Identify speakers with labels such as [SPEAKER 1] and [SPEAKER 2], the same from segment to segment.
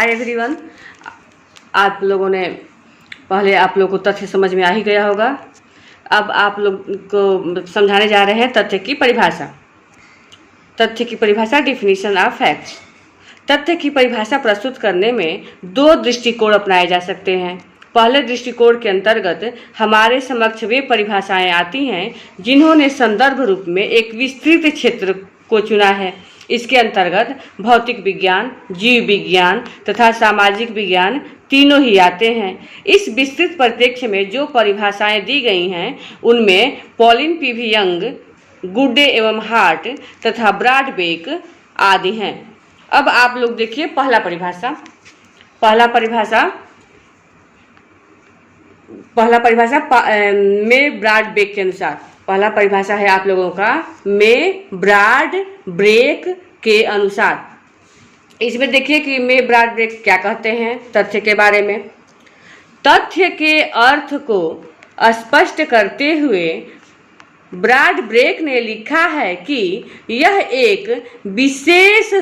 [SPEAKER 1] Hi everyone. आप लोगों ने पहले आप लोगों को तथ्य समझ में आ ही गया होगा। अब आप लोग को समझाने जा रहे हैं तथ्य की परिभाषा। तथ्य की परिभाषा, डिफिनीशन ऑफ फैक्ट्स। तथ्य की परिभाषा प्रस्तुत करने में दो दृष्टिकोण अपनाए जा सकते हैं। पहले दृष्टिकोण के अंतर्गत हमारे समक्ष वे परिभाषाएं आती हैं जिन्होंने संदर्भ रूप में एक विस्तृत क्षेत्र को चुना है। इसके अंतर्गत भौतिक विज्ञान, जीव विज्ञान तथा सामाजिक विज्ञान तीनों ही आते हैं। इस विस्तृत परिप्रेक्ष्य में जो परिभाषाएं दी गई हैं उनमें पॉलिन पी.वी. यंग, गुड्डे एवं हार्ट तथा ब्रॉडबेक आदि हैं। अब आप लोग देखिए पहला परिभाषा में ब्रॉडबेक के अनुसार। पहला परिभाषा है आप लोगों का में ब्रॉडबेक के अनुसार। इसमें देखिए कि में ब्रॉडबेक क्या कहते हैं तथ्य के बारे में। तथ्य के अर्थ को स्पष्ट करते हुए ब्रॉडबेक ने लिखा है कि यह एक विशेष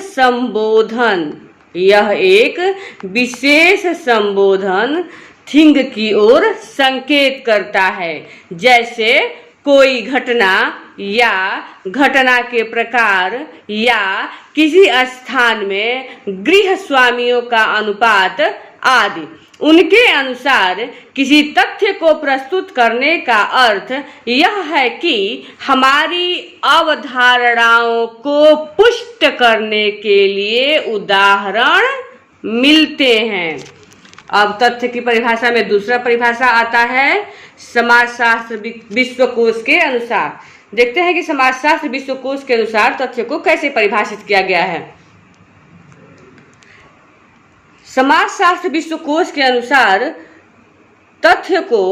[SPEAKER 1] संबोधन थिंग की ओर संकेत करता है, जैसे कोई घटना या घटना के प्रकार या किसी स्थान में गृह स्वामियों का अनुपात आदि। उनके अनुसार किसी तथ्य को प्रस्तुत करने का अर्थ यह है कि हमारी अवधारणाओं को पुष्ट करने के लिए उदाहरण मिलते हैं। अब तथ्य की परिभाषा में दूसरा परिभाषा आता है समाजशास्त्र विश्वकोश के अनुसार। देखते हैं कि समाजशास्त्र विश्वकोश के अनुसार तथ्य को कैसे परिभाषित किया गया है। समाजशास्त्र विश्वकोश के अनुसार तथ्य को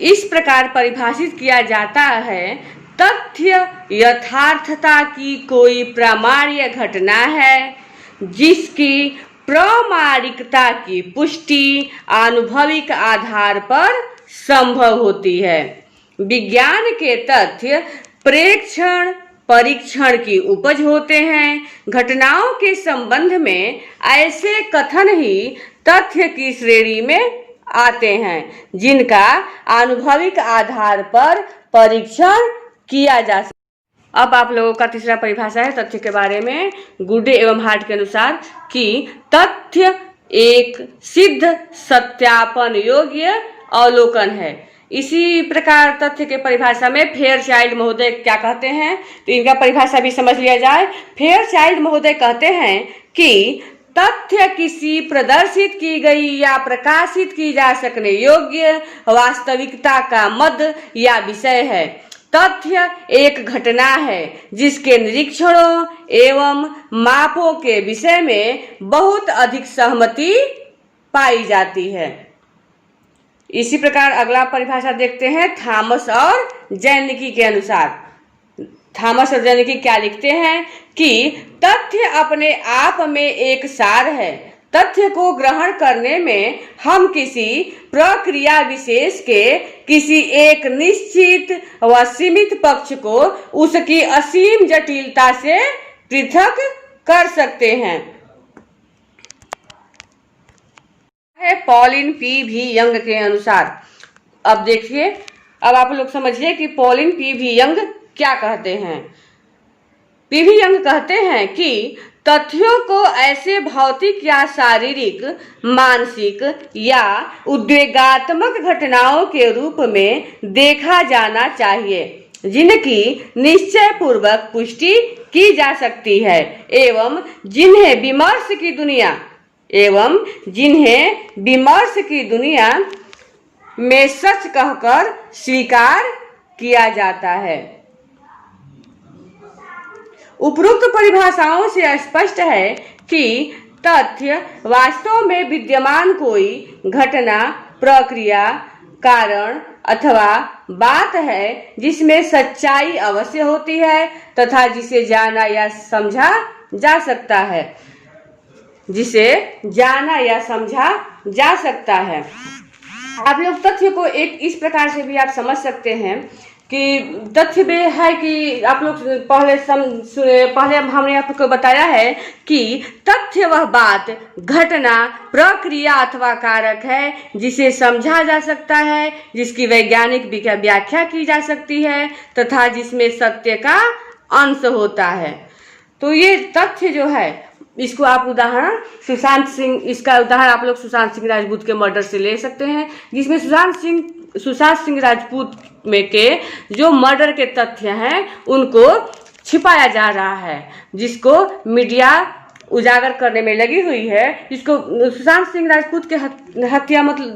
[SPEAKER 1] इस प्रकार परिभाषित किया जाता है: तथ्य यथार्थता की कोई प्रामाण्य घटना है जिसकी प्रामाणिकता की पुष्टि आनुभविक आधार पर संभव होती है। विज्ञान के तथ्य प्रेक्षण परीक्षण की उपज होते हैं। घटनाओं के संबंध में ऐसे कथन ही तथ्य की श्रेणी में आते हैं जिनका आनुभविक आधार पर परीक्षण किया जा सकता है। अब आप लोगों का तीसरा परिभाषा है तथ्य के बारे में गुड्डे एवं हार्ट के अनुसार कि तथ्य एक सिद्ध सत्यापन योग्य अवलोकन है। इसी प्रकार तथ्य के परिभाषा में फेयरचाइल्ड महोदय क्या कहते हैं, तो इनका परिभाषा भी समझ लिया जाए। फेयरचाइल्ड महोदय कहते हैं कि तथ्य किसी प्रदर्शित की गई या प्रकाशित की जा सकने योग्य वास्तविकता का मद या विषय है। तथ्य एक घटना है जिसके निरीक्षणों एवं मापों के विषय में बहुत अधिक सहमति पाई जाती है। इसी प्रकार अगला परिभाषा देखते हैं थॉमस और जैनिकी के अनुसार। थॉमस और जैनिकी क्या लिखते हैं कि तथ्य अपने आप में एक सार है। तथ्य को ग्रहण करने में हम किसी प्रक्रिया विशेष के किसी एक निश्चित व सीमित पक्ष को उसकी असीम जटिलता से पृथक कर सकते हैं। है पॉलिन पी.वी. यंग के अनुसार। अब देखिए, अब आप लोग समझिए कि पॉलिन पी.वी. यंग क्या कहते हैं। पी.वी. यंग कहते हैं कि तथ्यों को ऐसे भौतिक या शारीरिक, मानसिक या उद्वेगात्मक घटनाओं के रूप में देखा जाना चाहिए जिनकी निश्चय पूर्वक पुष्टि की जा सकती है एवं जिन्हें विमर्श की दुनिया में सच कहकर स्वीकार किया जाता है। उपरोक्त परिभाषाओं से स्पष्ट है कि तथ्य वास्तव में विद्यमान कोई घटना, प्रक्रिया, कारण अथवा बात है जिसमें सच्चाई अवश्य होती है तथा जिसे जाना या समझा जा सकता है। आप लोग तथ्य को एक इस प्रकार से भी आप समझ सकते हैं कि तथ्य में है कि आप लोग पहले हमने आपको बताया है कि तथ्य वह बात, घटना, प्रक्रिया अथवा कारक है जिसे समझा जा सकता है, जिसकी वैज्ञानिक व्याख्या की जा सकती है तथा जिसमें सत्य का अंश होता है। तो ये तथ्य जो है, इसको आप उदाहरण इसका उदाहरण आप लोग सुशांत सिंह राजपूत के मर्डर से ले सकते हैं, जिसमें सुशांत सिंह राजपूत में के जो मर्डर के तथ्य हैं उनको छिपाया जा रहा है, जिसको मीडिया उजागर करने में लगी हुई है, जिसको सुशांत सिंह राजपूत के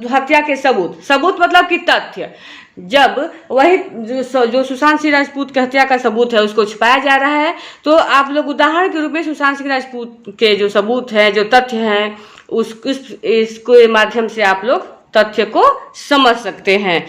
[SPEAKER 1] हत्या के सबूत मतलब कि तथ्य, जब वही जो सुशांत सिंह राजपूत के हत्या का सबूत है उसको छुपाया जा रहा है, तो आप लोग उदाहरण के रूप में सुशांत सिंह राजपूत के जो सबूत है, जो तथ्य हैं, इसके माध्यम से आप लोग तथ्य को समझ सकते हैं।